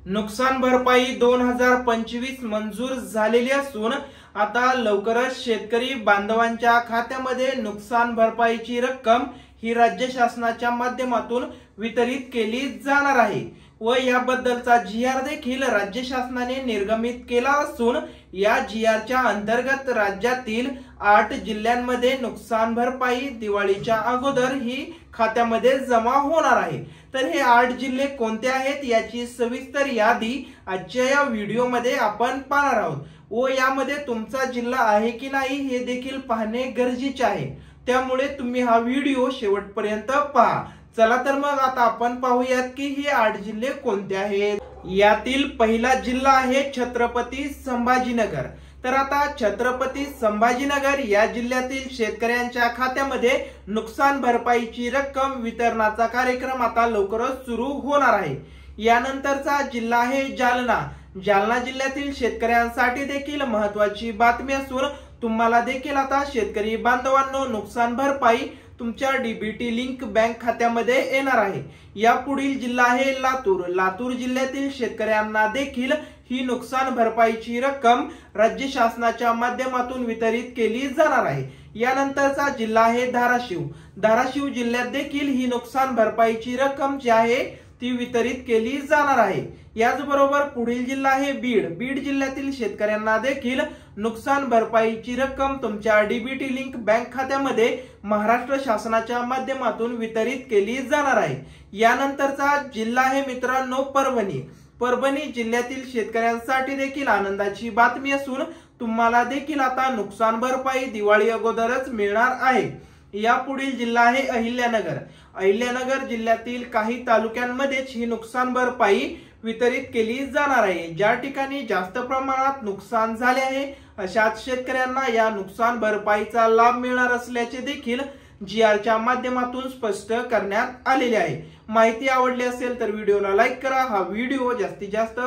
नुकसान भरपाई 2025 मंजूर झालेली असून आता लवकरच शेतकरी बांधवांच्या खात्यामध्ये नुकसान भरपाईची रक्कम ही राज्य शासनाच्या माध्यमातून वितरित केली जाणार आहे व याबद्दलचा GR देखील राज्य शासनाने निर्गमित केला असून या GRच्या अंतर्गत राज्यातील 8 जिल्ह्यांमध्ये नुकसान भरपाई दिवाळीच्या अगोदर ही खात्यामध्ये जमा होणार आहे। तर हे 8 जिल्हे कोणते आहेत याची सविस्तर यादी आजच्या या व्हिडिओमध्ये आपण पाहणार आहोत व यामध्ये तुमचा जिल्हा आहे की नाही हे देखील पाहणे गरजेचे आहे, त्यामुळे तुम्ही हा व्हिडिओ शेवटपर्यंत पहा। चला तर मग आता आपण पाहूयात की हे 8 जिल्हे कोणते आहेत। यातील पहिला जिल्हा आहे छत्रपती संभाजीनगर। तर आता छत्रपती संभाजीनगर या जिल्ह्यातील शेतकऱ्यांच्या खात्यामध्ये नुकसान भरपाईची रक्कम वितरणाचा कार्यक्रम आता लवकरच सुरू होणार आहे। यानंतरचा जिल्हा आहे जालना। जालना जिल्ह्यातील शेतकऱ्यांसाठी देखील महत्त्वाची बातमी असून तुम्हाला देखील आता शेतकरी बांधवांनो नुकसान भरपाई तुमच्या DBT लिंक बँक खात्यामध्ये येणार आहे। या पुढील जिल्हा आहे लातूर। लातूर जिल्ह्यातील शेतकऱ्यांना देखील ही नुकसान भरपाईची रक्कम राज्य शासनाच्या माध्यमातून वितरित केली जाणार आहे। यानंतरचा जिल्हा आहे धाराशिव। धाराशिव जिल्ह्यात देखील ही नुकसान भरपाईची रक्कम जी आहे ती वितरित केली जाणार आहे। याचबरोबर पुढील जिल्हा आहे बीड। बीड जिल्ह्यातील शेतकऱ्यांना देखील नुकसान भरपाईची रक्कम तुमच्या DBT लिंक बँक खात्यामध्ये महाराष्ट्र शासनाच्या माध्यमातून वितरित केली जाणार आहे। यानंतरचा जिल्हा आहे मित्रांनो परभणी। परभणी जिल्ह्यातील शेतकऱ्यांसाठी देखील आनंदाची बातमी असून तुम्हाला देखील आता नुकसान भरपाई दिवाळी अगोदरच मिळणार आहे। या पुढील जिल्हा आहे अहिल्यानगर। अहिल्यानगर जिल्ह्यातील काही तालुक्यांमध्येच ही नुकसान भरपाई वितरित केली जाणार आहे। ज्या ठिकाणी जास्त प्रमाणात नुकसान झाले आहे अशाच शेतकऱ्यांना या नुकसान भरपाईचा लाभ मिळणार असल्याचे देखील GRच्या माध्यमातून स्पष्ट करण्यात आलेले आहे। माहिती आवडली असेल तर व्हिडिओला लाईक करा, हा व्हिडिओ जास्तीत जास्त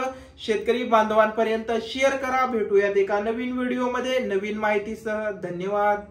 शेतकरी बांधवांपर्यंत शेअर करा। भेटूयात एका नवीन व्हिडिओमध्ये नवीन माहितीसह। धन्यवाद।